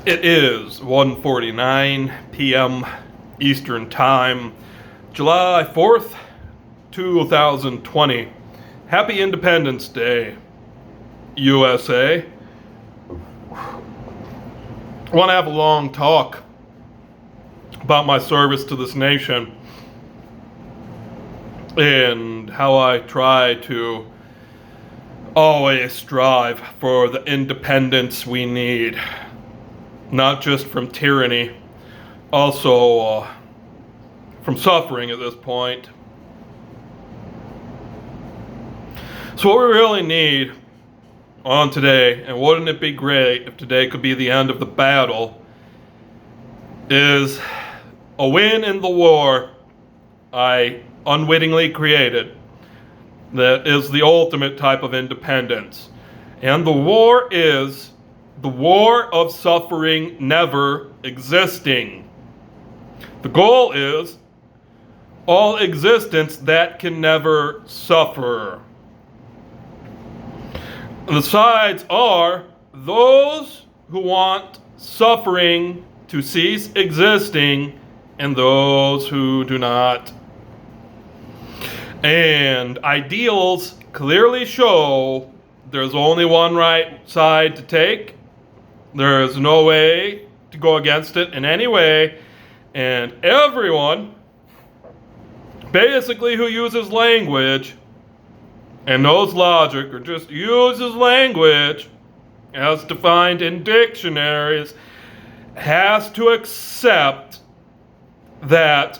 It is 1:49 p.m. Eastern Time, July 4th, 2020. Happy Independence Day, USA. I want to have a long talk about my service to this nation and how I try to always strive for the independence we need. Not just from tyranny, also from suffering at this point. So what we really need on today, and wouldn't it be great if today could be the end of the battle, is a win in the war I unwittingly created that is the ultimate type of independence. And the war is the war of suffering never existing. The goal is all existence that can never suffer. The sides are those who want suffering to cease existing and those who do not. And ideals clearly show there's only one right side to take. There is no way to go against it in any way, and everyone, basically who uses language and knows logic, or just uses language as defined in dictionaries, has to accept that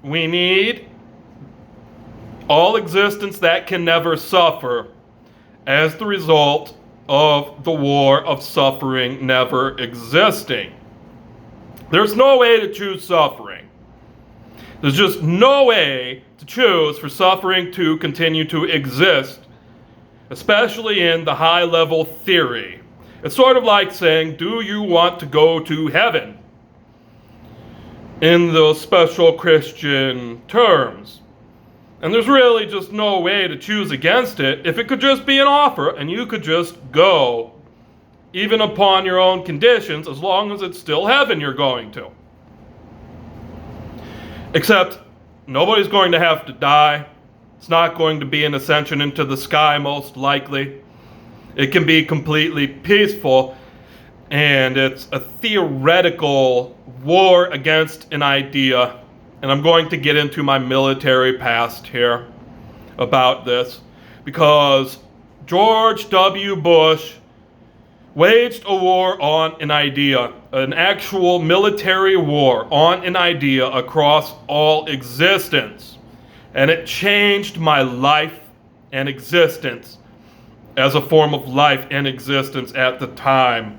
we need all existence that can never suffer as the result of the war of suffering never existing. There's no way to choose suffering. There's just no way to choose for suffering to continue to exist, especially in the high-level theory. It's sort of like saying, do you want to go to heaven? In those special Christian terms. And there's really just no way to choose against it if it could just be an offer and you could just go, even upon your own conditions, as long as it's still heaven you're going to. Except nobody's going to have to die. It's not going to be an ascension into the sky, most likely. It can be completely peaceful, and it's a theoretical war against an idea. And I'm going to get into my military past here about this, because George W. Bush waged a war on an idea, an actual military war on an idea across all existence. And it changed my life and existence as a form of life and existence at the time.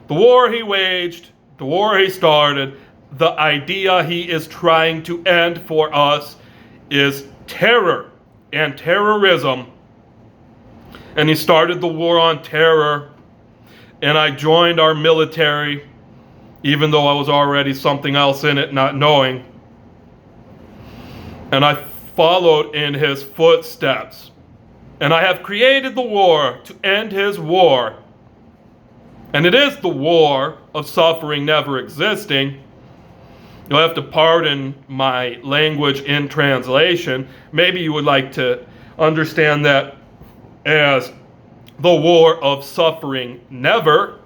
The war he waged, the war he started, the idea he is trying to end for us is terror and terrorism. And he started the war on terror. And I joined our military, even though I was already something else in it, not knowing. And I followed in his footsteps. And I have created the war to end his war. And it is the war of suffering never existing. You'll have to pardon my language in translation. Maybe you would like to understand that as the war of suffering never.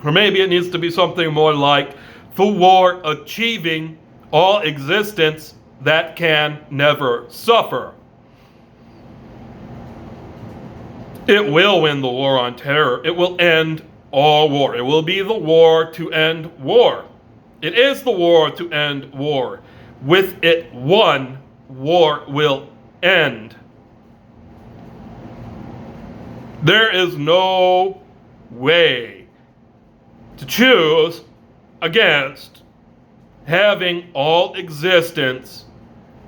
Or maybe it needs to be something more like the war achieving all existence that can never suffer. It will win the war on terror. It will end all war. It will be the war to end war. It is the war to end war. With it won, war will end. There is no way to choose against having all existence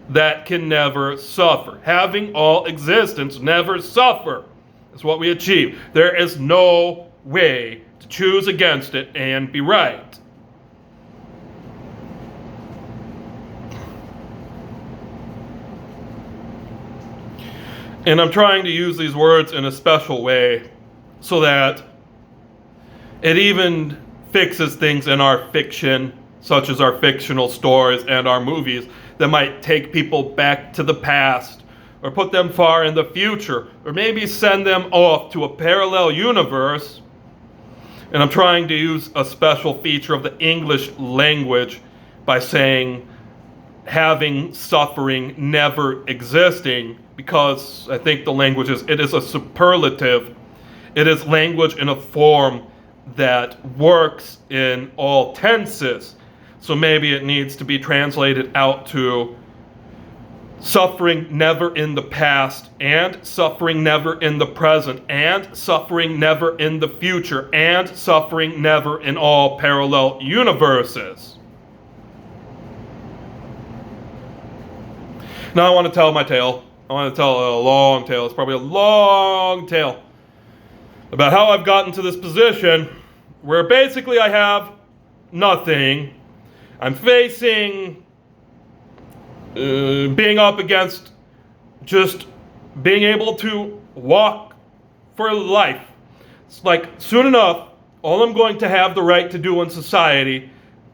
that can never suffer. Having all existence never suffer is what we achieve. There is no way to choose against it and be right. And I'm trying to use these words in a special way so that it even fixes things in our fiction, such as our fictional stories and our movies, that might take people back to the past, or put them far in the future, or maybe send them off to a parallel universe. And I'm trying to use a special feature of the English language by saying having suffering never existing, because I think the language it is a superlative. It is language in a form that works in all tenses. So maybe it needs to be translated out to suffering never in the past, and suffering never in the present, and suffering never in the future, and suffering never in all parallel universes. Now I want to tell my tale. I want to tell a long tale. It's probably a long tale about how I've gotten to this position where basically I have nothing. I'm facing being up against just being able to walk for life. It's like, soon enough, all I'm going to have the right to do in society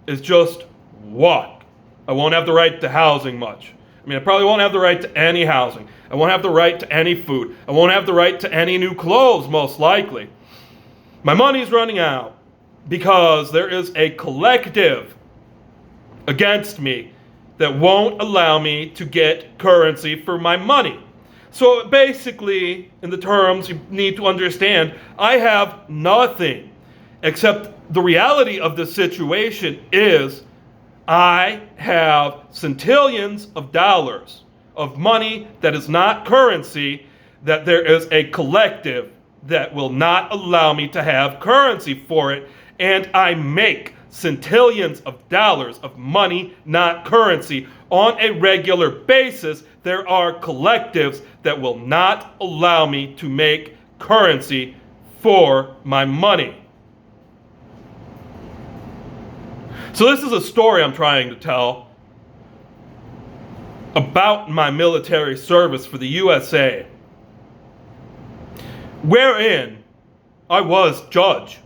is just walk. I won't have the right to housing much. I mean, I probably won't have the right to any housing. I won't have the right to any food. I won't have the right to any new clothes, most likely. My money's running out because there is a collective against me that won't allow me to get currency for my money. So basically, in the terms you need to understand, I have nothing, except the reality of the situation is I have centillions of dollars of money that is not currency, that there is a collective that will not allow me to have currency for it, and I make centillions of dollars of money, not currency, on a regular basis. There are collectives that will not allow me to make currency for my money. So this is a story I'm trying to tell about my military service for the USA, wherein I was judge,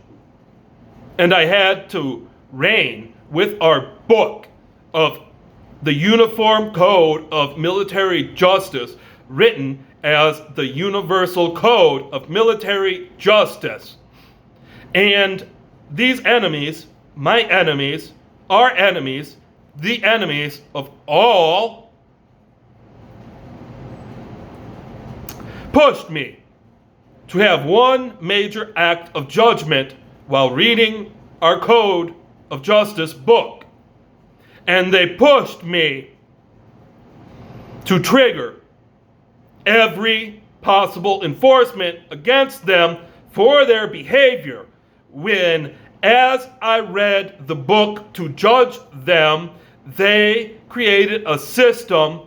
and I had to reign with our book of the Uniform Code of Military Justice, written as the Universal Code of Military Justice. And these enemies, my enemies, our enemies, the enemies of all, pushed me to have one major act of judgment while reading our Code of Justice book. And they pushed me to trigger every possible enforcement against them for their behavior when, as I read the book to judge them, they created a system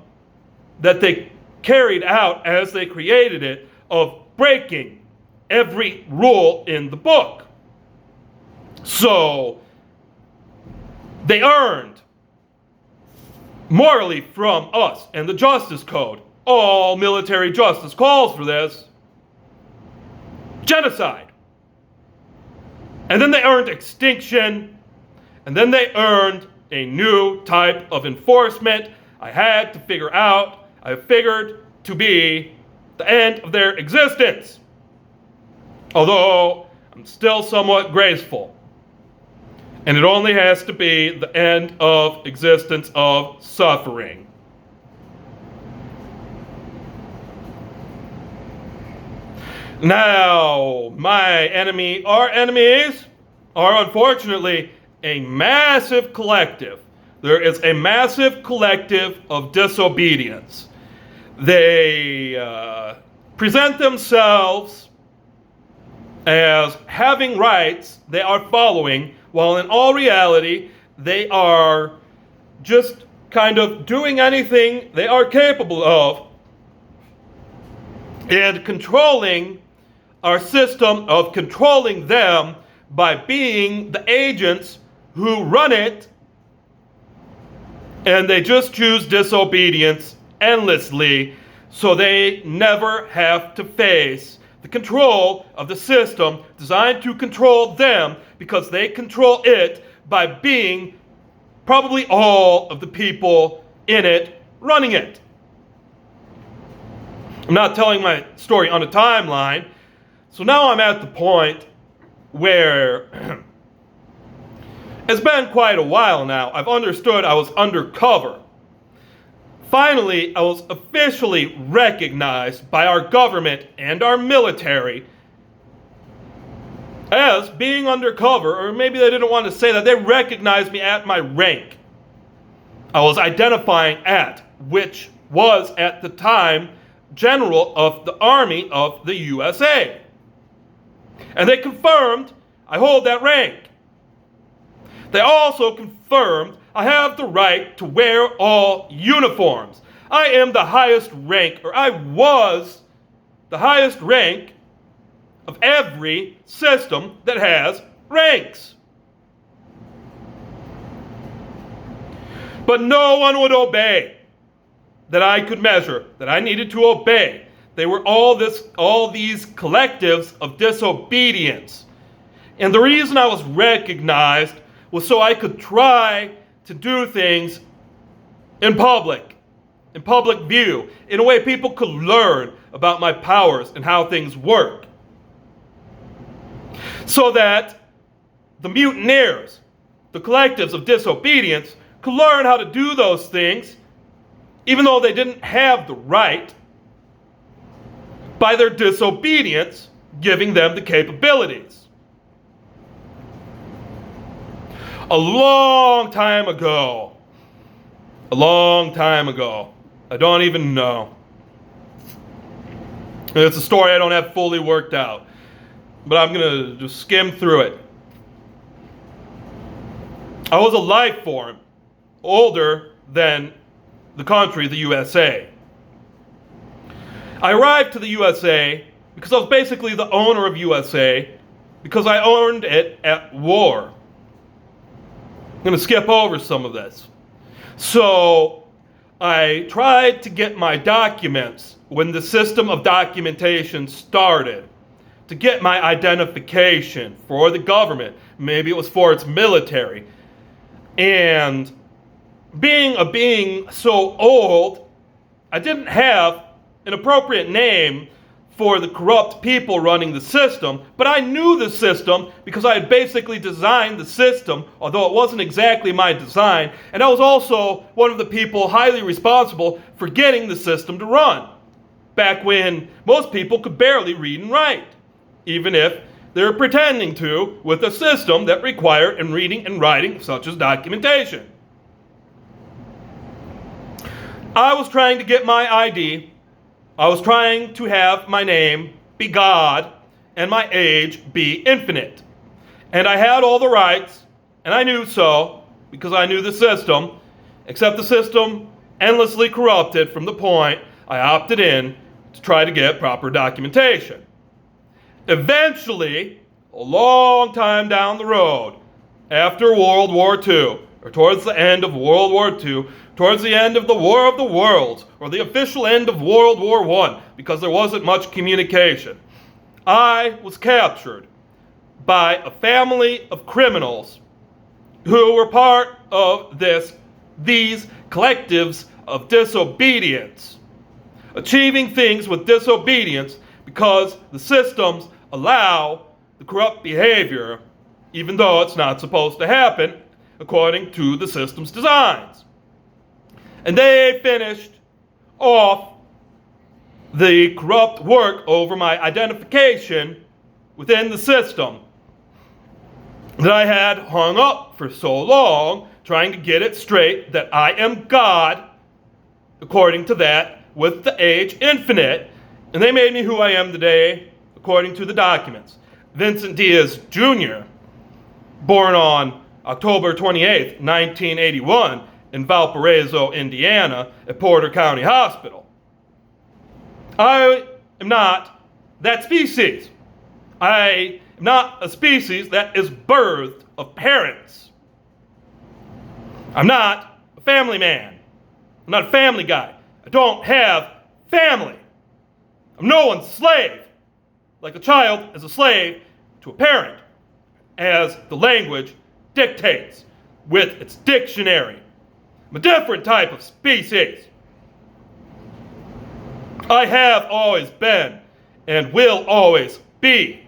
that they carried out as they created it of breaking every rule in the book. So they earned morally from us and the Justice Code. All military justice calls for this. Genocide. And then they earned extinction. And then they earned a new type of enforcement I had to figure out. I figured to be the end of their existence. Although I'm still somewhat graceful. And it only has to be the end of existence of suffering. Now, my enemy, our enemies, are unfortunately a massive collective. There is a massive collective of disobedience. They present themselves as having rights they are following, while in all reality, they are just kind of doing anything they are capable of and controlling our system of controlling them by being the agents who run it, and they just choose disobedience endlessly so they never have to face the control of the system designed to control them, because they control it by being probably all of the people in it running it. I'm not telling my story on a timeline, so now I'm at the point where it's been quite a while now. I've understood I was undercover. Finally, I was officially recognized by our government and our military as being undercover, or maybe they didn't want to say that. They recognized me at my rank. I was identifying at, which was at the time General of the Army of the USA. And they confirmed I hold that rank. They also confirmed I have the right to wear all uniforms. I am the highest rank, or I was the highest rank of every system that has ranks. But no one would obey that I could measure, that I needed to obey. They were all these collectives of disobedience. And the reason I was recognized was so I could try to do things in public view, in a way people could learn about my powers and how things work. So that the mutineers, the collectives of disobedience, could learn how to do those things, even though they didn't have the right, by their disobedience giving them the capabilities. A long time ago, I don't even know. It's a story I don't have fully worked out, but I'm going to just skim through it. I was a life form older than the country, the USA. I arrived to the USA because I was basically the owner of USA, because I owned it at war. I'm going to skip over some of this. So I tried to get my documents when the system of documentation started, to get my identification for the government. Maybe it was for its military. And being so old, I didn't have an appropriate name for the corrupt people running the system, but I knew the system because I had basically designed the system, although it wasn't exactly my design, and I was also one of the people highly responsible for getting the system to run, back when most people could barely read and write, even if they were pretending to, with a system that required reading and writing, such as documentation. I was trying to get my ID. I was trying to have my name be God and my age be infinite. And I had all the rights, and I knew so, because I knew the system, except the system endlessly corrupted from the point I opted in to try to get proper documentation. Eventually, a long time down the road, after World War II, or towards the end of World War II, towards the end of the War of the Worlds, or the official end of World War I, because there wasn't much communication, I was captured by a family of criminals who were part of these collectives of disobedience, achieving things with disobedience because the systems allow the corrupt behavior, even though it's not supposed to happen according to the system's designs. And they finished off the corrupt work over my identification within the system that I had hung up for so long, trying to get it straight that I am God, according to that, with the age infinite, and they made me who I am today, according to the documents. Vincent Diaz Jr., born on October 28, 1981, in Valparaiso, Indiana, at Porter County Hospital. I am not that species. I am not a species that is birthed of parents. I'm not a family man. I'm not a family guy. I don't have family. I'm no one's slave, like a child is a slave to a parent. as the language dictates with its dictionary. I'm a different type of species. I have always been and will always be.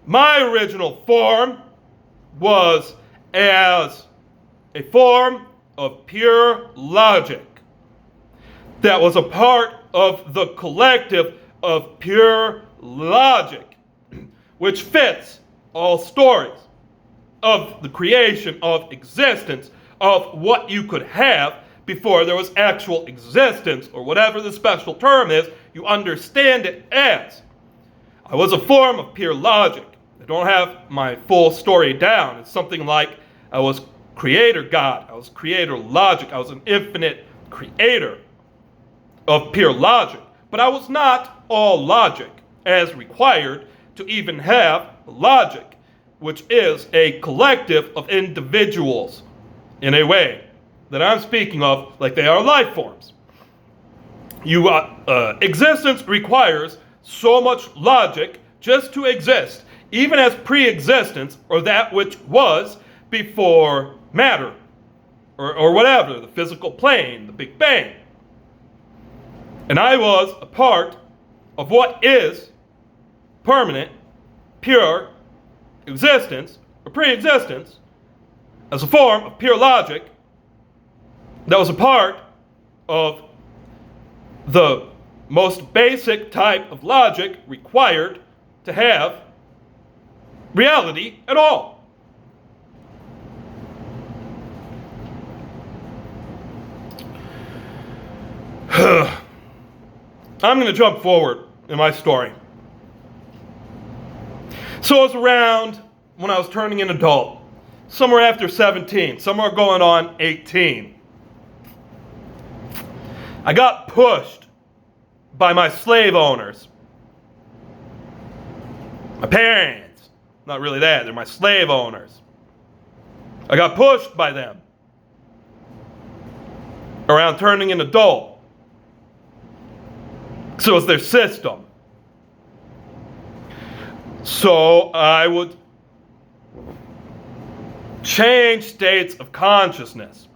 My original form was as a form of pure logic that was a part of the collective of pure logic, which fits all stories of the creation of existence, of what you could have before there was actual existence, or whatever the special term is, you understand it as. I was a form of pure logic. I don't have my full story down. It's something like I was creator God, I was creator logic, I was an infinite creator of pure logic. But I was not all logic, as required to even have logic, which is a collective of individuals, in a way that I'm speaking of like they are life forms. Existence requires so much logic just to exist, even as pre-existence, or that which was before matter, or whatever, the physical plane, the Big Bang. And I was a part of what is permanent, pure existence, or pre-existence, as a form of pure logic that was a part of the most basic type of logic required to have reality at all. I'm going to jump forward in my story. So it was around when I was turning an adult, somewhere after 17, somewhere going on 18. I got pushed by my slave owners. My parents, not really that, they're my slave owners. I got pushed by them around turning an adult. So it's their system. So I would change states of consciousness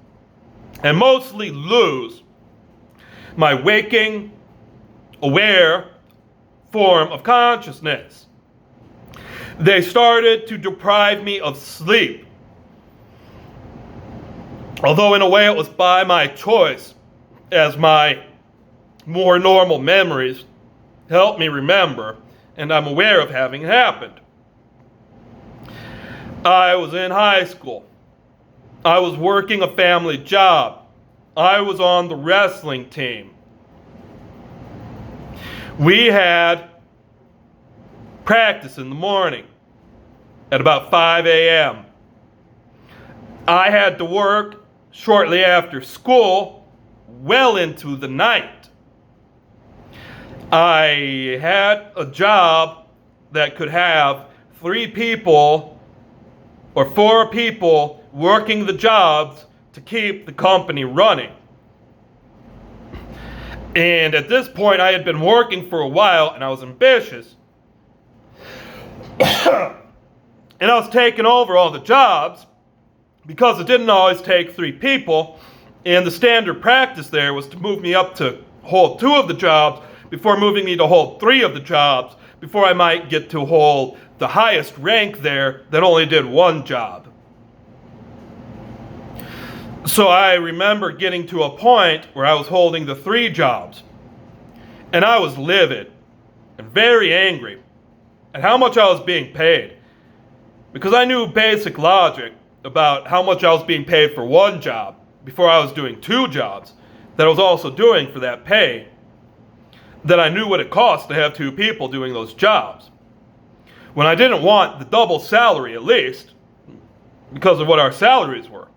and mostly lose my waking, aware form of consciousness. They started to deprive me of sleep. Although in a way it was by my choice, as my more normal memories help me remember, and I'm aware of having happened. I was in high school. I was working a family job. I was on the wrestling team. We had practice in the morning at about 5 a.m. I had to work shortly after school, well into the night. I had a job that could have 3 people or 4 people working the jobs to keep the company running. And at this point, I had been working for a while, and I was ambitious. And I was taking over all the jobs because it didn't always take 3 people. And the standard practice there was to move me up to hold 2 of the jobs before moving me to hold 3 of the jobs before I might get to hold the highest rank there that only did 1 job. So I remember getting to a point where I was holding the 3 jobs, and I was livid and very angry at how much I was being paid, because I knew basic logic about how much I was being paid for 1 job before I was doing 2 jobs that I was also doing for that pay, that I knew what it cost to have 2 people doing those jobs. When I didn't want the double salary, at least, because of what our salaries were.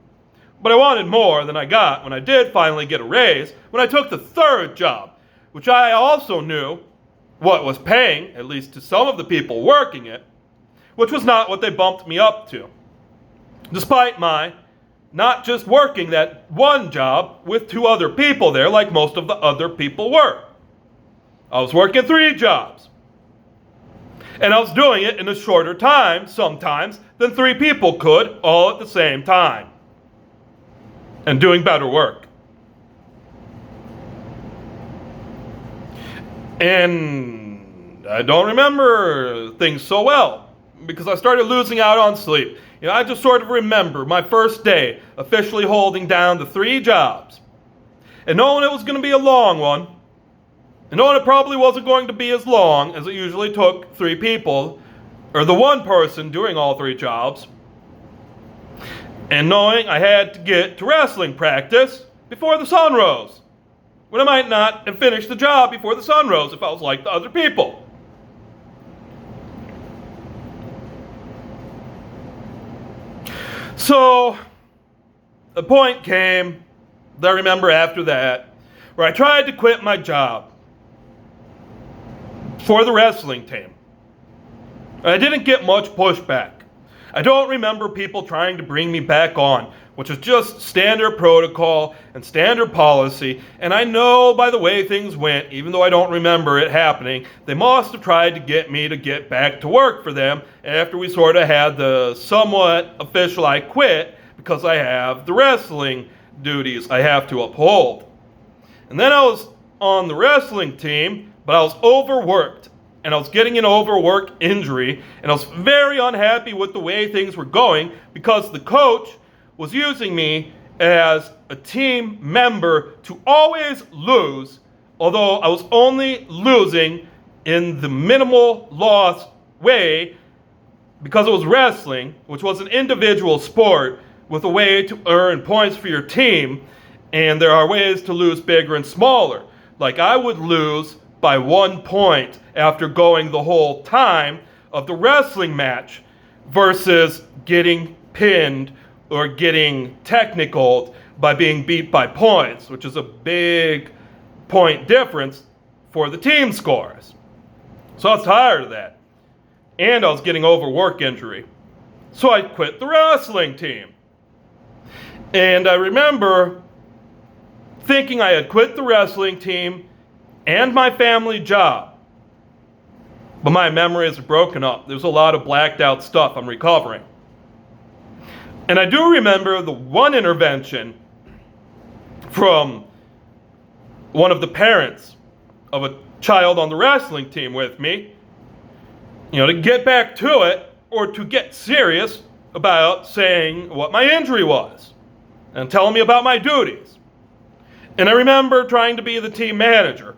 But I wanted more than I got when I did finally get a raise when I took the 3rd job, which I also knew what was paying, at least to some of the people working it, which was not what they bumped me up to. Despite my not just working that 1 job with 2 other people there like most of the other people were. I was working 3 jobs. And I was doing it in a shorter time sometimes than 3 people could all at the same time and doing better work. And I don't remember things so well because I started losing out on sleep. I just sort of remember my first day officially holding down the 3 jobs and knowing it was going to be a long one, and knowing it probably wasn't going to be as long as it usually took 3 people, or the one person doing all 3 jobs, and knowing I had to get to wrestling practice before the sun rose, when I might not have finished the job before the sun rose if I was like the other people. So, a point came, I remember after that, where I tried to quit my job for the wrestling team. I didn't get much pushback. I don't remember people trying to bring me back on, which is just standard protocol and standard policy. And I know by the way things went, even though I don't remember it happening, they must have tried to get me to get back to work for them after we sort of had the somewhat official I quit because I have the wrestling duties I have to uphold. And then I was on the wrestling team, but I was overworked. And I was getting an overwork injury, and I was very unhappy with the way things were going because the coach was using me as a team member to always lose, although I was only losing in the minimal loss way because it was wrestling, which was an individual sport with a way to earn points for your team, and there are ways to lose bigger and smaller. Like I would lose by 1 point after going the whole time of the wrestling match versus getting pinned or getting technicaled by being beat by points, which is a big point difference for the team scores. So I was tired of that. And I was getting overwork injury. So I quit the wrestling team. And I remember thinking I had quit the wrestling team and my family job. But my memory is broken up. There's a lot of blacked out stuff I'm recovering. And I do remember the one intervention from one of the parents of a child on the wrestling team with me, to get back to it or to get serious about saying what my injury was and telling me about my duties. And I remember trying to be the team manager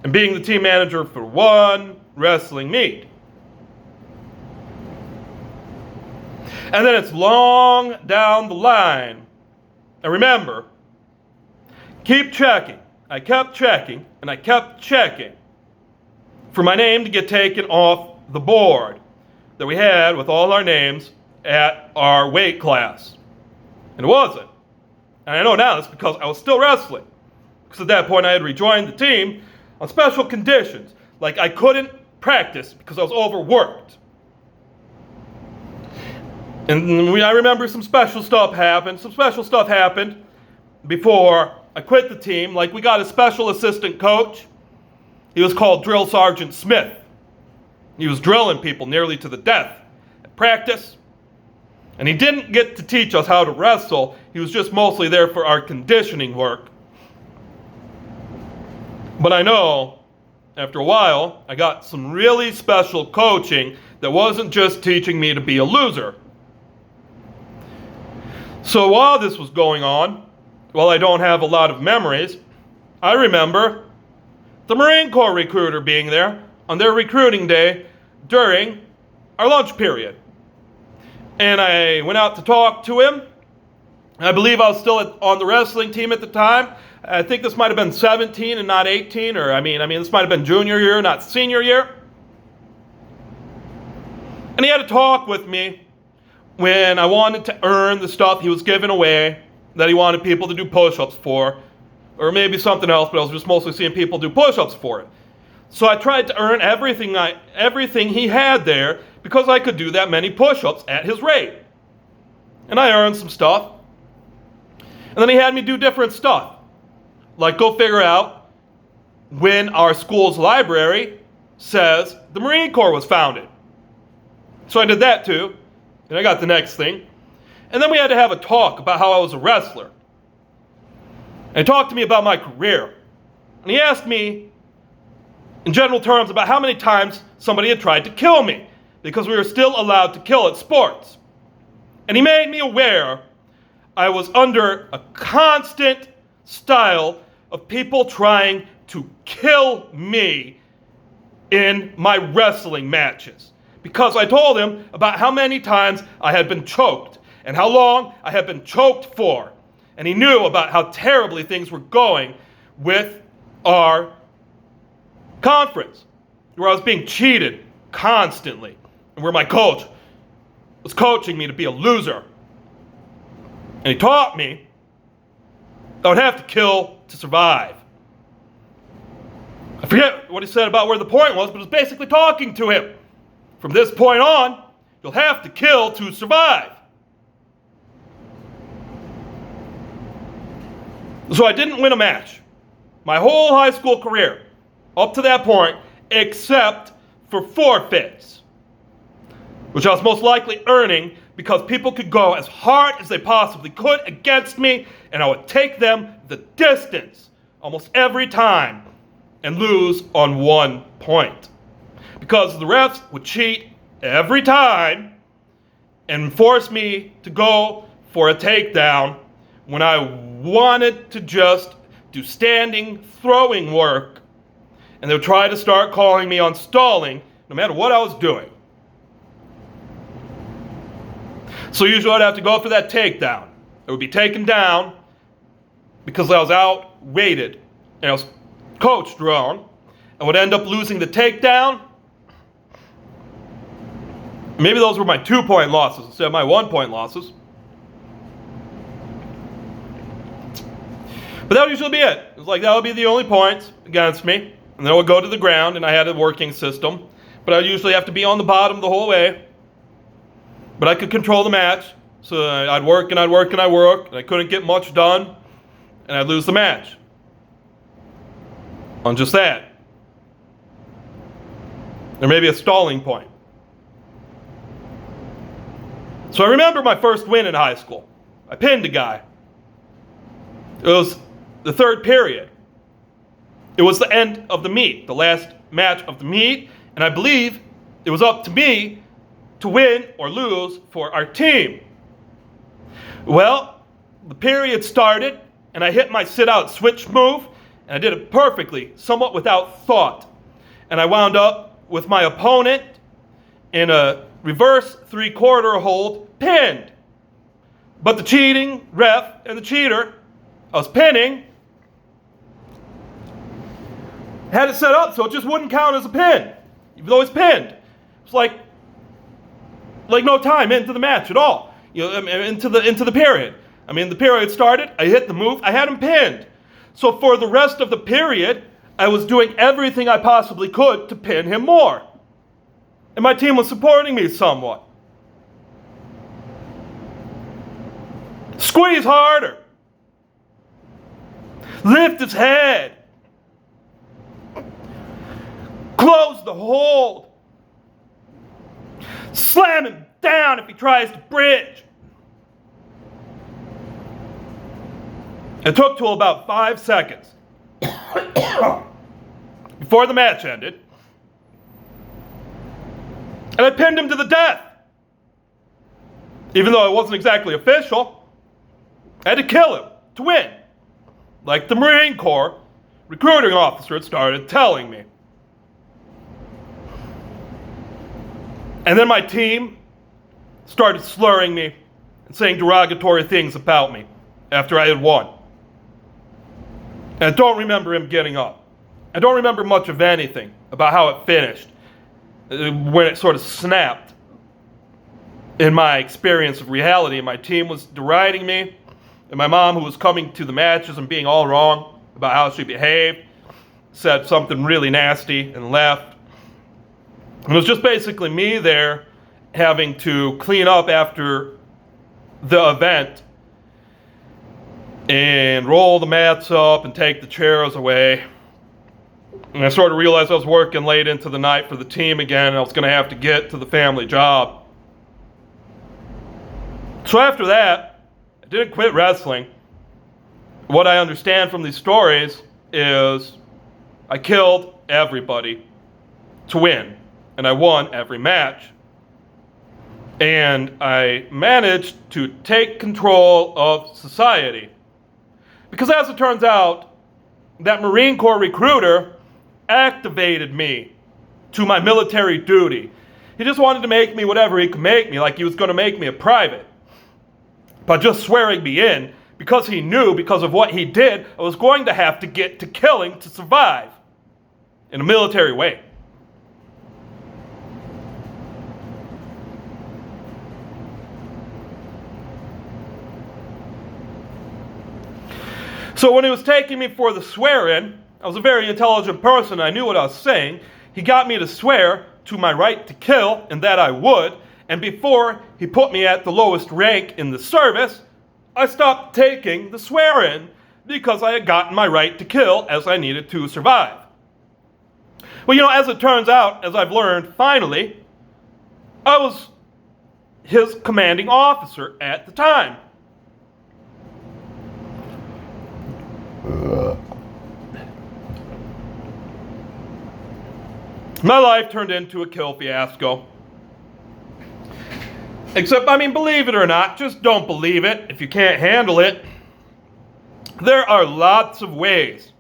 and being the team manager for one wrestling meet. And then it's long down the line. And remember, keep checking. I kept checking, and I kept checking for my name to get taken off the board that we had with all our names at our weight class. And it wasn't. And I know now it's because I was still wrestling. Because at that point I had rejoined the team on special conditions. Like I couldn't practice because I was overworked. And I remember some special stuff happened. Some special stuff happened before I quit the team. Like we got a special assistant coach. He was called Drill Sergeant Smith. He was drilling people nearly to the death at practice. And he didn't get to teach us how to wrestle. He was just mostly there for our conditioning work. But I know, after a while, I got some really special coaching that wasn't just teaching me to be a loser. So while this was going on, while I don't have a lot of memories, I remember the Marine Corps recruiter being there on their recruiting day during our lunch period. And I went out to talk to him. I believe I was still on the wrestling team at the time. I think this might have been 17 and not 18, or I mean, this might have been junior year, not senior year. And he had a talk with me when I wanted to earn the stuff he was giving away that he wanted people to do push-ups for, or maybe something else, but I was just mostly seeing people do push-ups for it. So I tried to earn everything he had there because I could do that many push-ups at his rate. And I earned some stuff. And then he had me do different stuff. Like go figure out when our school's library says the Marine Corps was founded. So I did that too. And I got the next thing. And then we had to have a talk about how I was a wrestler. And he talked to me about my career. And he asked me, in general terms, about how many times somebody had tried to kill me, because we were still allowed to kill at sports. And he made me aware I was under a constant style of people trying to kill me in my wrestling matches, because I told him about how many times I had been choked and how long I had been choked for. And he knew about how terribly things were going with our conference, where I was being cheated constantly, and where my coach was coaching me to be a loser. And he taught me I would have to kill to survive. I forget what he said about where the point was, but it was basically talking to him. From this point on, you'll have to kill to survive. So I didn't win a match my whole high school career up to that point, except for forfeits, which I was most likely earning because people could go as hard as they possibly could against me, and I would take them the distance almost every time and lose on 1 point. Because the refs would cheat every time and force me to go for a takedown when I wanted to just do standing throwing work, and they would try to start calling me on stalling no matter what I was doing. So usually I'd have to go for that takedown. It would be taken down because I was outweighted and I was coached wrong, and would end up losing the takedown. Maybe those were my 2-point losses instead of my 1-point losses. But that would usually be it. It was like that would be the only points against me. And then I would go to the ground, and I had a working system. But I'd usually have to be on the bottom the whole way. But I could control the match. So I'd work and I'd work and I'd work. And I couldn't get much done. And I'd lose the match. On just that. There may be a stalling point. So I remember my first win in high school. I pinned a guy. It was the third period. It was the end of the meet, the last match of the meet, and I believe it was up to me to win or lose for our team. Well, the period started, and I hit my sit-out switch move, and I did it perfectly, somewhat without thought. And I wound up with my opponent in a reverse 3/4 hold, pinned. But the cheating ref and the cheater I was pinning had it set up so it just wouldn't count as a pin, even though it's pinned. It's like no time into the match at all. Into the period. I mean, the period started, I hit the move, I had him pinned. So for the rest of the period, I was doing everything I possibly could to pin him more. And my team was supporting me somewhat. Squeeze harder. Lift his head. Close the hold. Slam him down if he tries to bridge. It took till about 5 seconds before the match ended, and I pinned him to the death. Even though it wasn't exactly official, I had to kill him to win. Like the Marine Corps recruiting officer had started telling me. And then my team started slurring me and saying derogatory things about me after I had won. And I don't remember him getting up. I don't remember much of anything about how it finished, when it sort of snapped in my experience of reality. My team was deriding me, and my mom, who was coming to the matches and being all wrong about how she behaved, said something really nasty and left. And it was just basically me there having to clean up after the event and roll the mats up and take the chairs away. And I sort of realized I was working late into the night for the team again, and I was going to have to get to the family job. So after that, I didn't quit wrestling. What I understand from these stories is I killed everybody to win, and I won every match. And I managed to take control of society. Because as it turns out, that Marine Corps recruiter activated me to my military duty. He just wanted to make me whatever he could make me, like he was going to make me a private. By just swearing me in, because he knew, because of what he did, I was going to have to get to killing to survive in a military way. So when he was taking me for the swear-in, I was a very intelligent person. I knew what I was saying. He got me to swear to my right to kill, and that I would. And before he put me at the lowest rank in the service, I stopped taking the swear-in because I had gotten my right to kill as I needed to survive. Well, as it turns out, as I've learned finally, I was his commanding officer at the time. My life turned into a kill fiasco. Except, believe it or not, just don't believe it if you can't handle it. There are lots of ways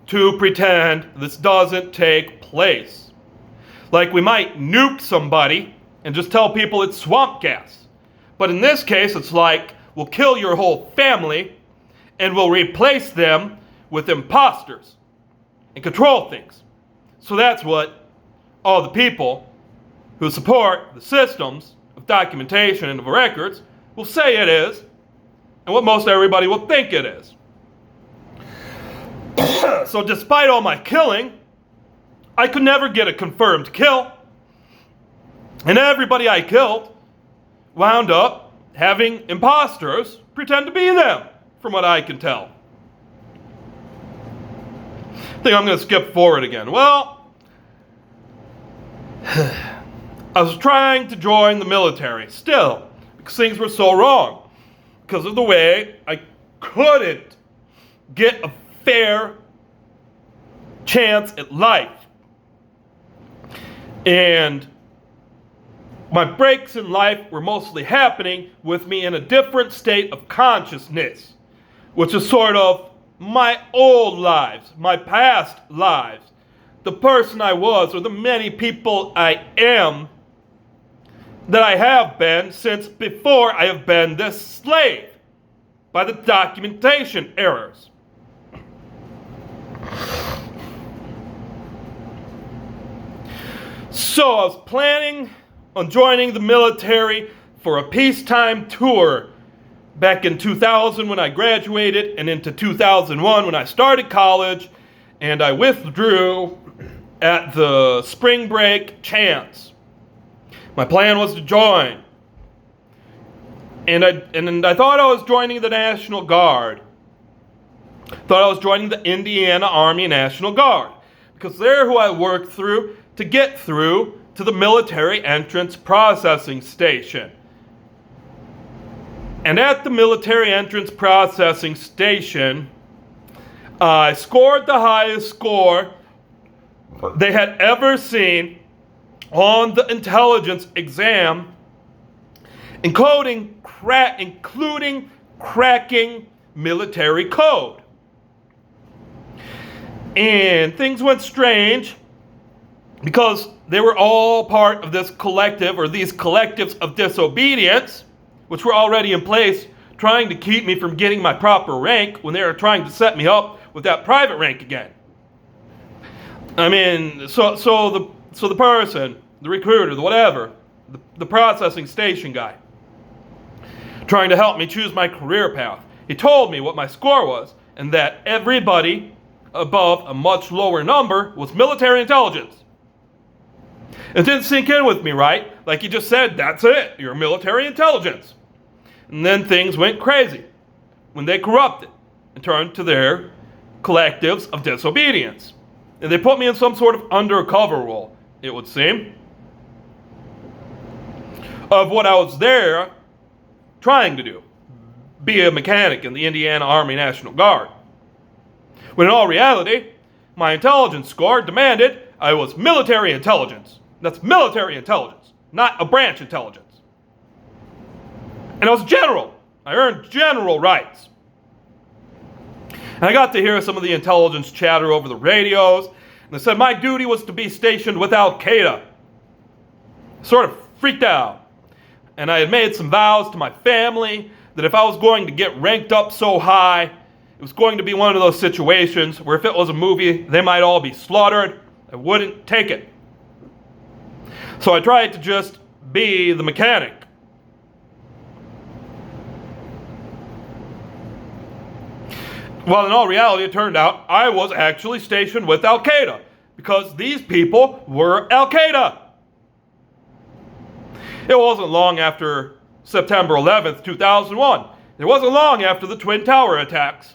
to pretend this doesn't take place. Like we might nuke somebody and just tell people it's swamp gas. But in this case, it's like we'll kill your whole family and we'll replace them with imposters and control things. So that's what all the people who support the systems of documentation and of records will say it is, and what most everybody will think it is. So despite all my killing, I could never get a confirmed kill. And everybody I killed wound up having imposters pretend to be them, from what I can tell. I think I'm going to skip forward again. Well, I was trying to join the military still, because things were so wrong. Because of the way I couldn't get a fair chance at life. And my breaks in life were mostly happening with me in a different state of consciousness, which is sort of my old lives, my past lives, the person I was, or the many people I am that I have been since before I have been this slave by the documentation errors. So I was planning on joining the military for a peacetime tour back in 2000 when I graduated, and into 2001 when I started college, and I withdrew at the spring break chance. My plan was to join. And I thought I was joining the National Guard. Thought I was joining the Indiana Army National Guard. Because they're who I worked through to get through to the military entrance processing station. And at the military entrance processing station, I scored the highest score they had ever seen on the intelligence exam, including cracking military code. And things went strange because they were all part of this collective, or these collectives of disobedience, which were already in place trying to keep me from getting my proper rank when they were trying to set me up with that private rank again. So the person, the recruiter, the whatever, the processing station guy, trying to help me choose my career path, he told me what my score was, and that everybody above a much lower number was military intelligence. It didn't sink in with me, right? Like he just said, that's it, you're military intelligence. And then things went crazy when they corrupted and turned to their collectives of disobedience. And they put me in some sort of undercover role, it would seem, of what I was there trying to do, be a mechanic in the Indiana Army National Guard. When in all reality, my intelligence score demanded I was military intelligence. That's military intelligence, not a branch intelligence. And I was general. I earned general rights. And I got to hear some of the intelligence chatter over the radios, and they said my duty was to be stationed with Al-Qaeda. Sort of freaked out. And I had made some vows to my family that if I was going to get ranked up so high, it was going to be one of those situations where if it was a movie, they might all be slaughtered. I wouldn't take it. So I tried to just be the mechanic. Well, in all reality, it turned out I was actually stationed with Al-Qaeda because these people were Al-Qaeda. It wasn't long after September 11th, 2001. It wasn't long after the Twin Tower attacks,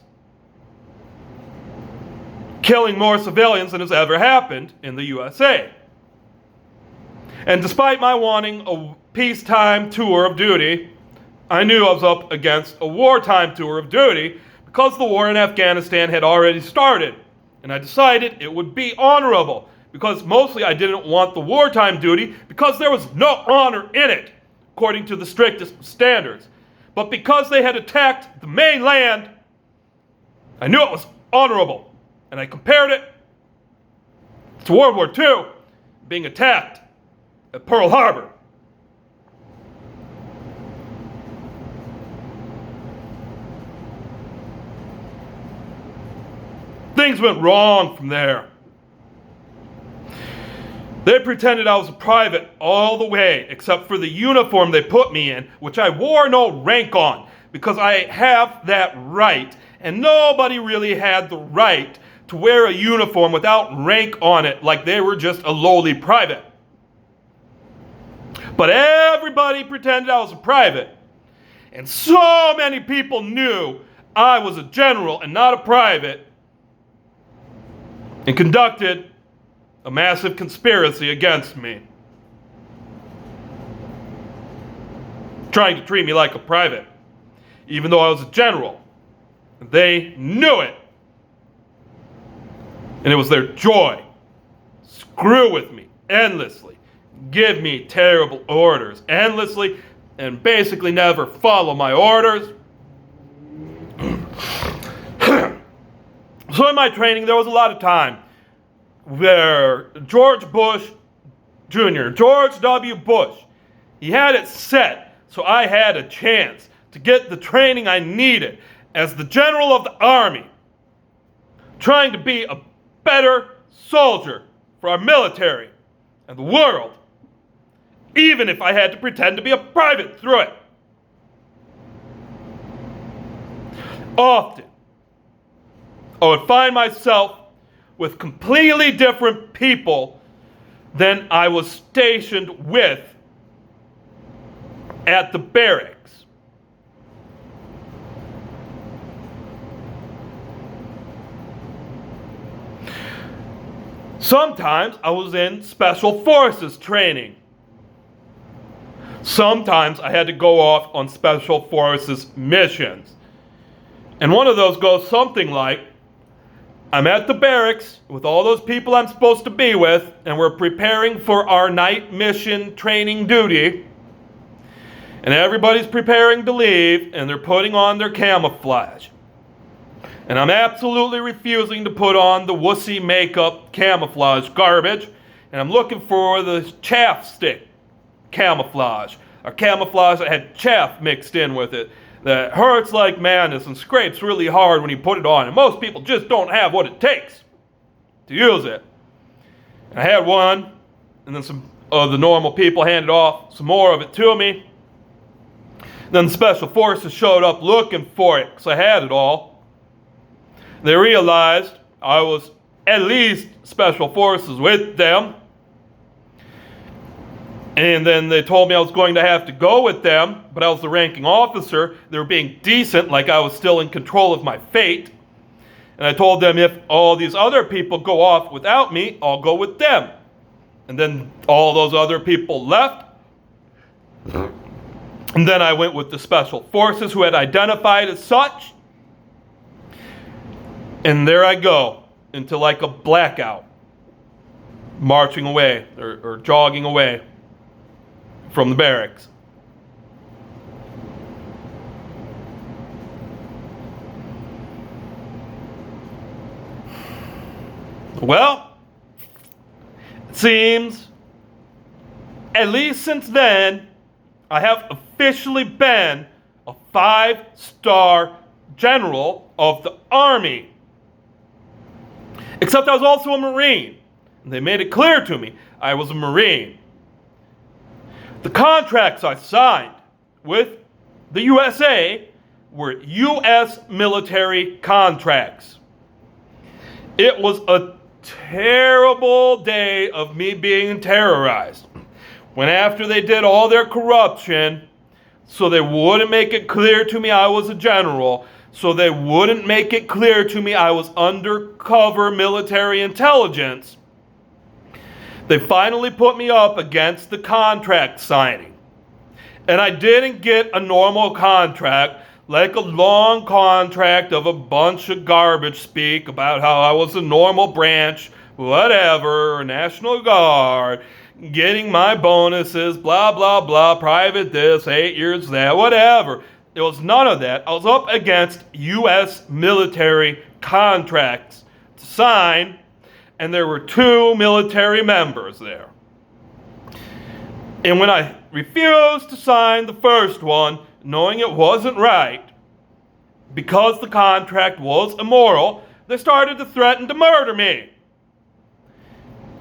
killing more civilians than has ever happened in the USA. And despite my wanting a peacetime tour of duty, I knew I was up against a wartime tour of duty because the war in Afghanistan had already started. And I decided it would be honorable because mostly I didn't want the wartime duty because there was no honor in it, according to the strictest standards. But because they had attacked the mainland, I knew it was honorable. And I compared it to World War II being attacked at Pearl Harbor. Things went wrong from there. They pretended I was a private all the way, except for the uniform they put me in, which I wore no rank on, because I have that right, and nobody really had the right to wear a uniform without rank on it, like they were just a lowly private. But everybody pretended I was a private, and so many people knew I was a general and not a private, and conducted a massive conspiracy against me, trying to treat me like a private, even though I was a general. They knew it. And it was their joy. Screw with me endlessly, give me terrible orders endlessly, and basically never follow my orders. So in my training, there was a lot of time where George Bush Jr., George W. Bush, he had it set so I had a chance to get the training I needed as the general of the army, trying to be a better soldier for our military and the world, even if I had to pretend to be a private through it. Often, I would find myself with completely different people than I was stationed with at the barracks. Sometimes I was in special forces training. Sometimes I had to go off on special forces missions. And one of those goes something like, I'm at the barracks with all those people I'm supposed to be with, and we're preparing for our night mission training duty. And everybody's preparing to leave, and they're putting on their camouflage. And I'm absolutely refusing to put on the wussy makeup camouflage garbage, and I'm looking for the chaff stick camouflage, or camouflage that had chaff mixed in with it, that hurts like madness and scrapes really hard when you put it on, and most people just don't have what it takes to use it. And I had one, and then some of the normal people handed off some more of it to me. Then the special forces showed up looking for it, because I had it all. They realized I was at least special forces with them. And then they told me I was going to have to go with them, but I was the ranking officer. They were being decent, like I was still in control of my fate. And I told them if all these other people go off without me, I'll go with them. And then all those other people left. And then I went with the special forces who had identified as such. And there I go into like a blackout, marching away or jogging away from the barracks. Well, it seems, at least since then, I have officially been a 5-star general of the Army. Except I was also a Marine. And they made it clear to me I was a Marine. The contracts I signed with the USA were U.S. military contracts. It was a terrible day of me being terrorized. When after they did all their corruption, so they wouldn't make it clear to me I was a general, so they wouldn't make it clear to me I was undercover military intelligence, they finally put me up against the contract signing. And I didn't get a normal contract, like a long contract of a bunch of garbage speak about how I was a normal branch, whatever, National Guard, getting my bonuses, blah, blah, blah, private this, 8 years that, whatever. It was none of that. I was up against U.S. military contracts to sign, and there were 2 military members there. And when I refused to sign the first one, knowing it wasn't right, because the contract was immoral, they started to threaten to murder me.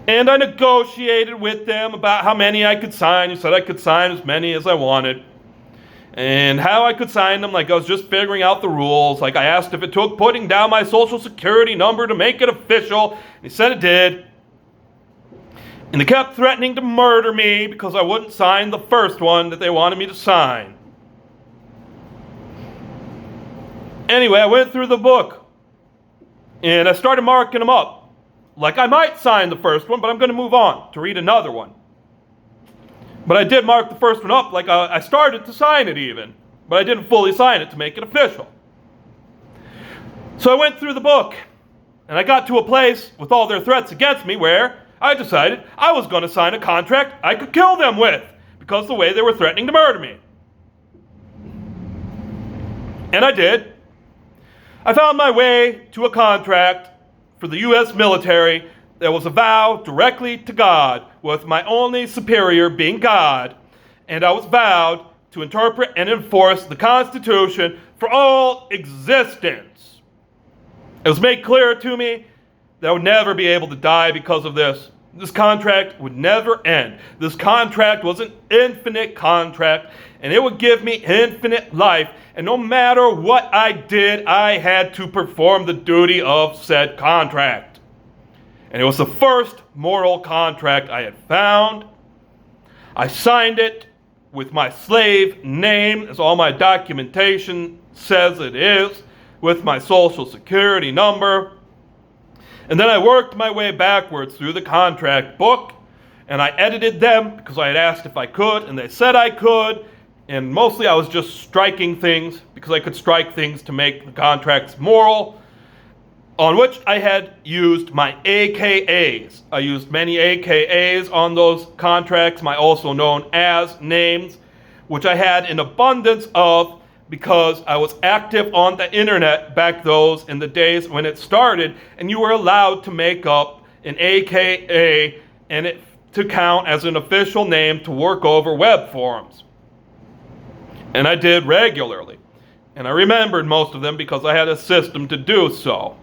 And I negotiated with them about how many I could sign. You said I could sign as many as I wanted. And how I could sign them, like I was just figuring out the rules. Like I asked if it took putting down my social security number to make it official. And he said it did. And they kept threatening to murder me because I wouldn't sign the first one that they wanted me to sign. Anyway, I went through the book. And I started marking them up. Like I might sign the first one, but I'm going to move on to read another one. But I did mark the first one up like I started to sign it even. But I didn't fully sign it to make it official. So I went through the book. And I got to a place with all their threats against me where I decided I was going to sign a contract I could kill them with. Because of the way they were threatening to murder me. And I did. I found my way to a contract for the U.S. military that was a vow directly to God, with my only superior being God, and I was vowed to interpret and enforce the Constitution for all existence. It was made clear to me that I would never be able to die because of this. This contract would never end. This contract was an infinite contract, and it would give me infinite life. And no matter what I did, I had to perform the duty of said contract. And it was the first moral contract I had found. I signed it with my slave name, as all my documentation says it is, with my social security number. And then I worked my way backwards through the contract book, and I edited them because I had asked if I could, and they said I could. And mostly I was just striking things because I could strike things to make the contracts moral, on which I had used my AKAs. I used many AKAs on those contracts, my also known as names, which I had in abundance of because I was active on the internet back those in the days when it started, and you were allowed to make up an AKA and it to count as an official name to work over web forums. And I did regularly. And I remembered most of them because I had a system to do so.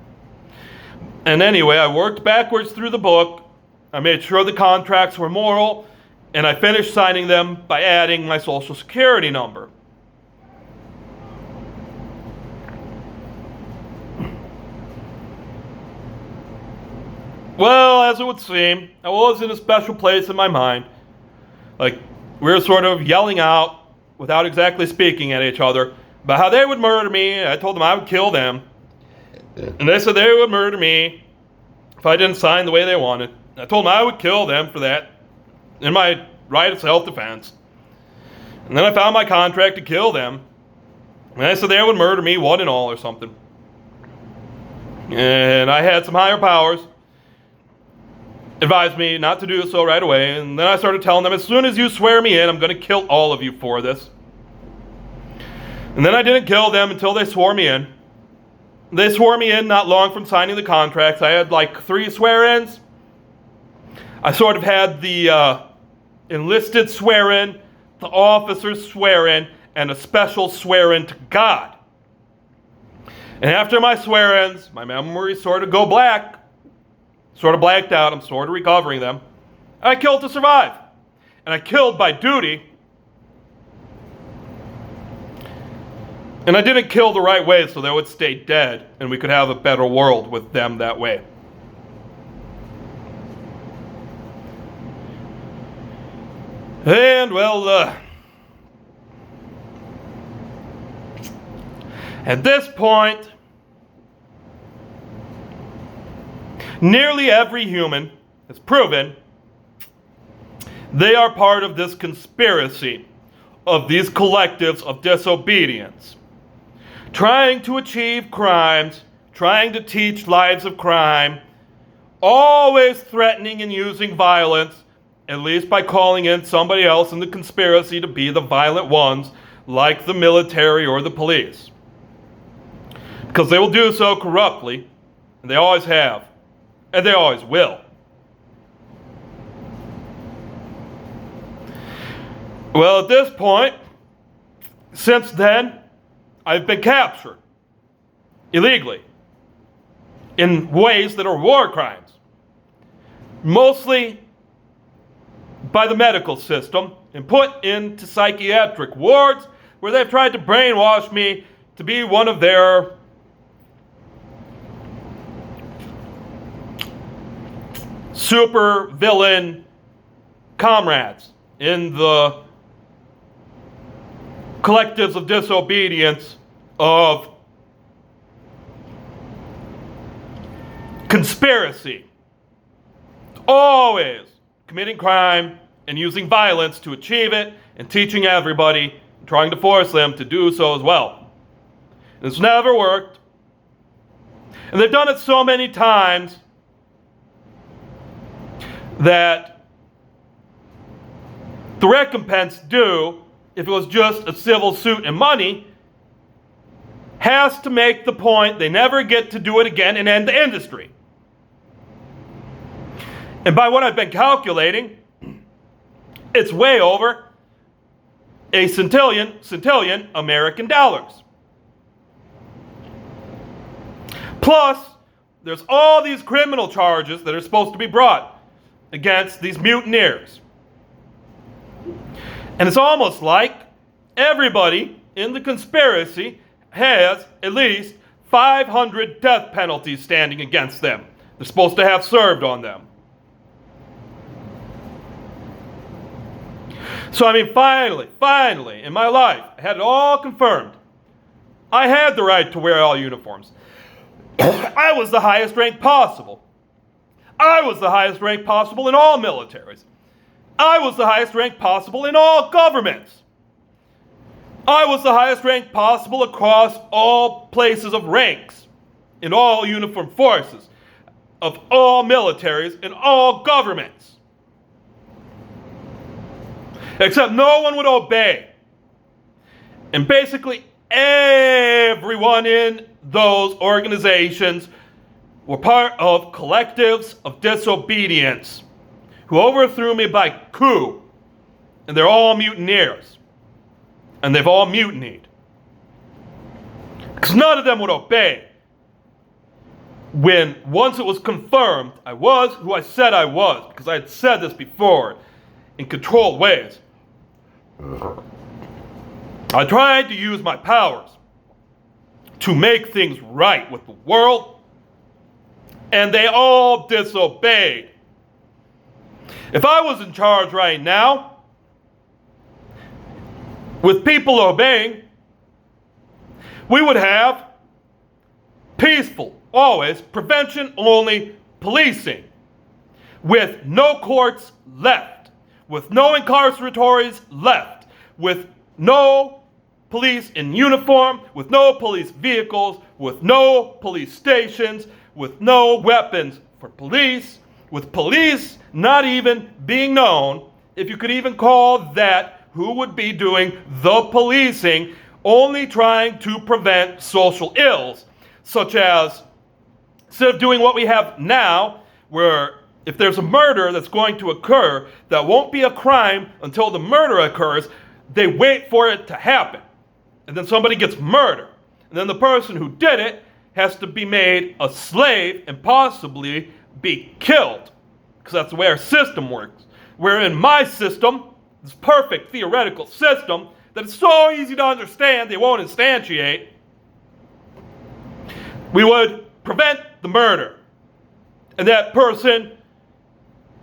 And anyway, I worked backwards through the book. I made sure the contracts were moral. And I finished signing them by adding my social security number. Well, as it would seem, I was in a special place in my mind. Like, we were sort of yelling out, without exactly speaking at each other, about how they would murder me. I told them I would kill them. And they said they would murder me if I didn't sign the way they wanted. I told them I would kill them for that, in my right of self-defense. And then I found my contract to kill them. And I said they would murder me, one and all, or something. And I had some higher powers advised me not to do so right away. And then I started telling them, as soon as you swear me in, I'm going to kill all of you for this. And then I didn't kill them until they swore me in. They swore me in not long from signing the contracts. I had like 3 swear-ins. I sort of had the enlisted swear-in, the officer's swear-in, and a special swear-in to God. And after my swear-ins, my memories sort of go black. Sort of blacked out. I'm sort of recovering them. And I killed to survive. And I killed by duty. And I didn't kill the right way so they would stay dead and we could have a better world with them that way. And, well, at this point, nearly every human has proven they are part of this conspiracy of these collectives of disobedience, trying to achieve crimes, trying to teach lives of crime, always threatening and using violence, at least by calling in somebody else in the conspiracy to be the violent ones, like the military or the police. Because they will do so corruptly, and they always have, and they always will. Well, at this point, since then, I've been captured illegally in ways that are war crimes, mostly by the medical system and put into psychiatric wards where they've tried to brainwash me to be one of their super villain comrades in the collectives of disobedience of conspiracy. Always committing crime and using violence to achieve it and teaching everybody, trying to force them to do so as well. And it's never worked. And they've done it so many times that the recompense due, if it was just a civil suit and money, has to make the point they never get to do it again and end the industry. And by what I've been calculating, it's way over a centillion American dollars. Plus, there's all these criminal charges that are supposed to be brought against these mutineers. And it's almost like everybody in the conspiracy has at least 500 death penalties standing against them. They're supposed to have served on them. So, I mean, finally, in my life, I had it all confirmed. I had the right to wear all uniforms. I was the highest rank possible. I was the highest rank possible in all militaries. I was the highest rank possible in all governments. I was the highest rank possible across all places of ranks, in all uniformed forces, of all militaries, in all governments. Except no one would obey. And basically everyone in those organizations were part of collectives of disobedience who overthrew me by coup. And they're all mutineers. And they've all mutinied. Because none of them would obey. When once it was confirmed I was who I said I was, because I had said this before in controlled ways, I tried to use my powers to make things right with the world, and they all disobeyed. If I was in charge right now, with people obeying, we would have peaceful, always prevention-only policing, with no courts left, with no incarceratories left, with no police in uniform, with no police vehicles, with no police stations, with no weapons for police, with police not even being known, if you could even call that who would be doing the policing, only trying to prevent social ills, such as, instead of doing what we have now, where if there's a murder that's going to occur, that won't be a crime until the murder occurs, they wait for it to happen. And then somebody gets murdered. And then the person who did it has to be made a slave and possibly be killed. Because that's the way our system works. Where in my system, this perfect theoretical system, that is so easy to understand they won't instantiate, we would prevent the murder. And that person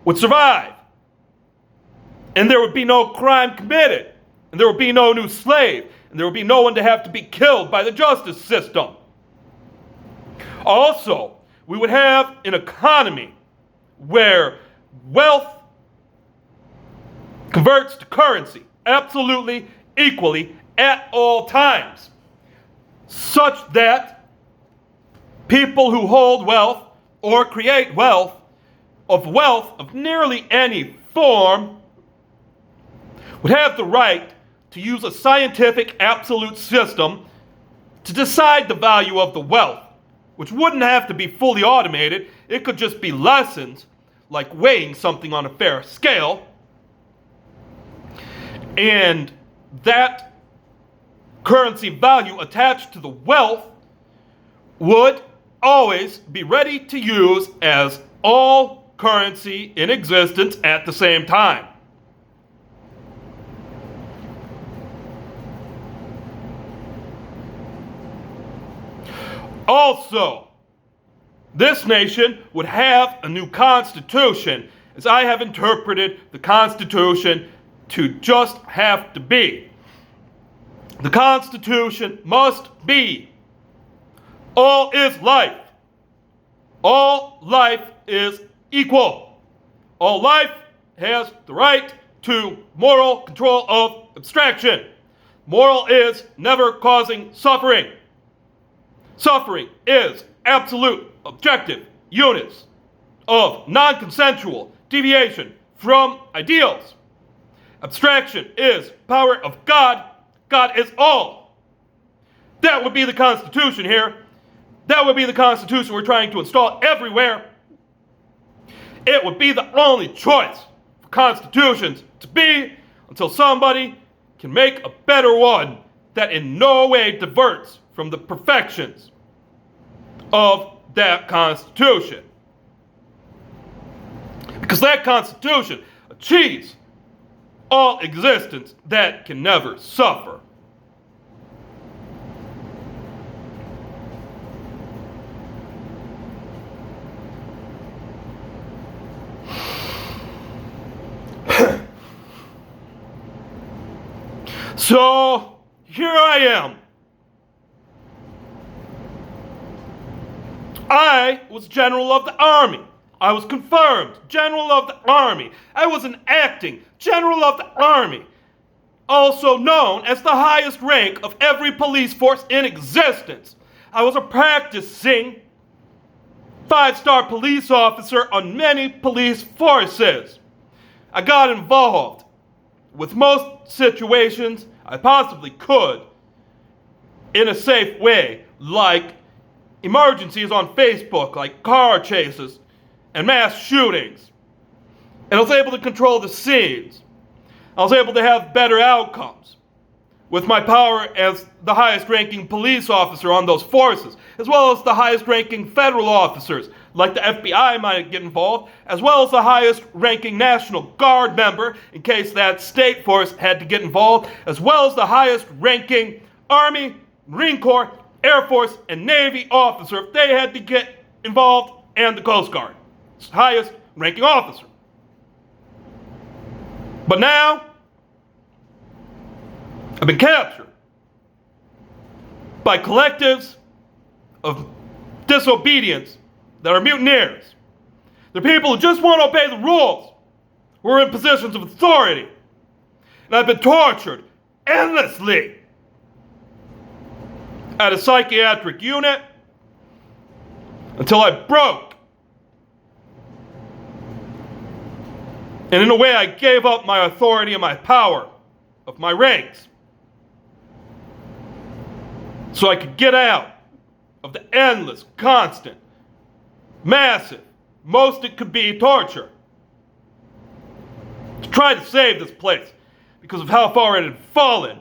would survive. And there would be no crime committed. And there would be no new slave. And there would be no one to have to be killed by the justice system. Also, we would have an economy where wealth converts to currency absolutely equally at all times, such that people who hold wealth or create wealth of nearly any form would have the right to use a scientific absolute system to decide the value of the wealth, which wouldn't have to be fully automated. It could just be lessons, like weighing something on a fair scale. And that currency value attached to the wealth would always be ready to use as all currency in existence at the same time. Also, this nation would have a new constitution, as I have interpreted the Constitution to just have to be. The Constitution must be: all is life. All life is equal. All life has the right to moral control of abstraction. Moral is never causing suffering. Suffering is absolute objective units of non-consensual deviation from ideals. Abstraction is power of God. God is all. That would be the Constitution here. That would be the Constitution we're trying to install everywhere. It would be the only choice for constitutions to be, until somebody can make a better one that in no way diverts from the perfections of that Constitution. Because that Constitution achieves all existence that can never suffer. So, here I am. I was General of the Army. I was confirmed General of the Army. I was an acting General of the Army, also known as the highest rank of every police force in existence. I was a practicing 5-star police officer on many police forces. I got involved with most situations I possibly could in a safe way, like emergencies on Facebook, like car chases and mass shootings. And I was able to control the scenes. I was able to have better outcomes with my power as the highest ranking police officer on those forces, as well as the highest ranking federal officers, like the FBI might get involved, as well as the highest ranking National Guard member, in case that state force had to get involved, as well as the highest ranking Army, Marine Corps, Air Force, and Navy officer if they had to get involved, and the Coast Guard, highest ranking officer. But now, I've been captured by collectives of disobedience that are mutineers. They're people who just want to obey the rules, who are in positions of authority. And I've been tortured endlessly at a psychiatric unit until I broke. And in a way, I gave up my authority and my power of my ranks so I could get out of the endless, constant, massive, most it could be torture to try to save this place because of how far it had fallen.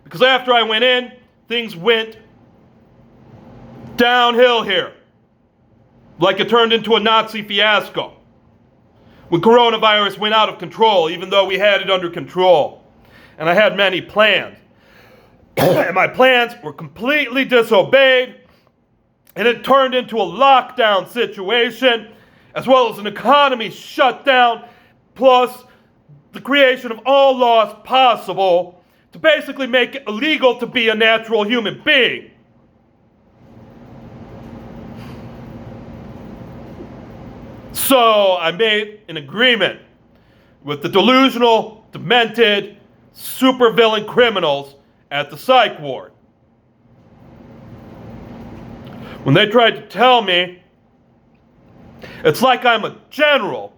Because after I went in, things went downhill here, like it turned into a Nazi fiasco when coronavirus went out of control, even though we had it under control. And I had many plans. And my plans were completely disobeyed, and it turned into a lockdown situation, as well as an economy shutdown, plus the creation of all laws possible to basically make it illegal to be a natural human being. So I made an agreement with the delusional, demented, supervillain criminals at the psych ward. When they tried to tell me, it's like I'm a general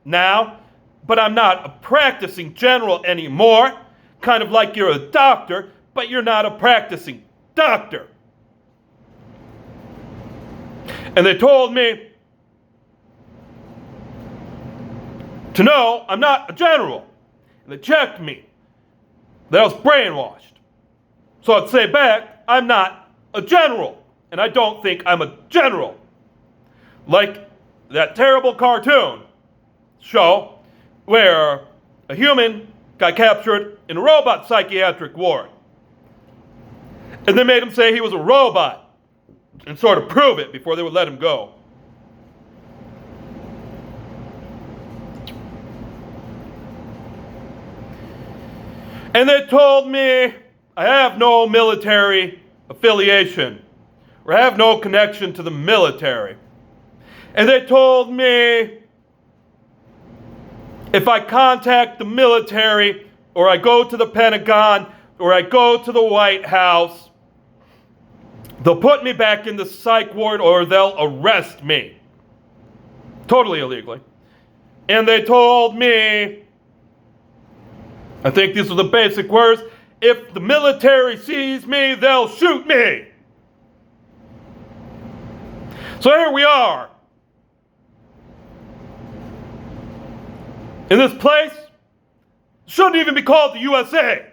now, but I'm not a practicing general anymore. Kind of like you're a doctor, but you're not a practicing doctor. And they told me to know I'm not a general. And they checked me, that I was brainwashed. So I'd say back, I'm not a general. And I don't think I'm a general. Like that terrible cartoon show where a human got captured in a robot psychiatric ward. And they made him say he was a robot and sort of prove it before they would let him go. And they told me I have no military affiliation, or have no connection to the military. And they told me if I contact the military, or I go to the Pentagon, or I go to the White House, they'll put me back in the psych ward or they'll arrest me. Totally illegally. And they told me, I think these are the basic words, if the military sees me, they'll shoot me. So here we are. In this place, shouldn't even be called the USA.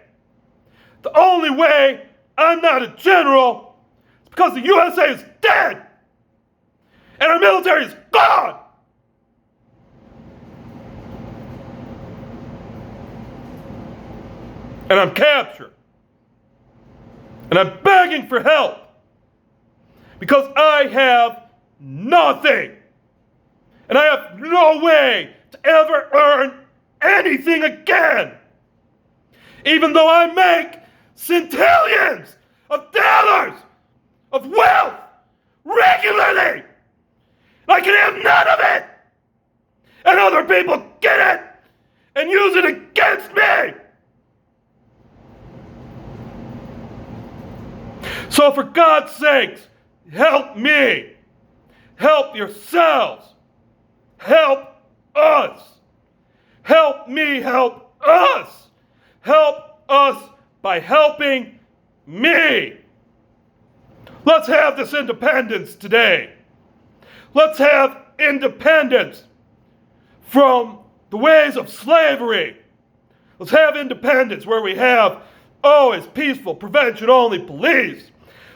The only way I'm not a general is because the USA is dead. And our military is gone. And I'm captured. And I'm begging for help. Because I have nothing. And I have no way to ever earn anything again. Even though I make centillions of dollars of wealth regularly. I can have none of it. And other people get it and use it against me. So for God's sakes, help me. Help yourselves. Help us. Help me help us. Help us by helping me. Let's have this independence today. Let's have independence from the ways of slavery. Let's have independence where we have always peaceful, prevention-only police.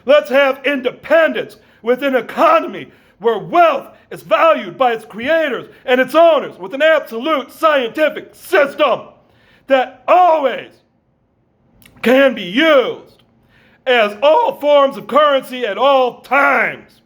Let's have independence with an economy where wealth is valued by its creators and its owners with an absolute scientific system that always can be used as all forms of currency at all times.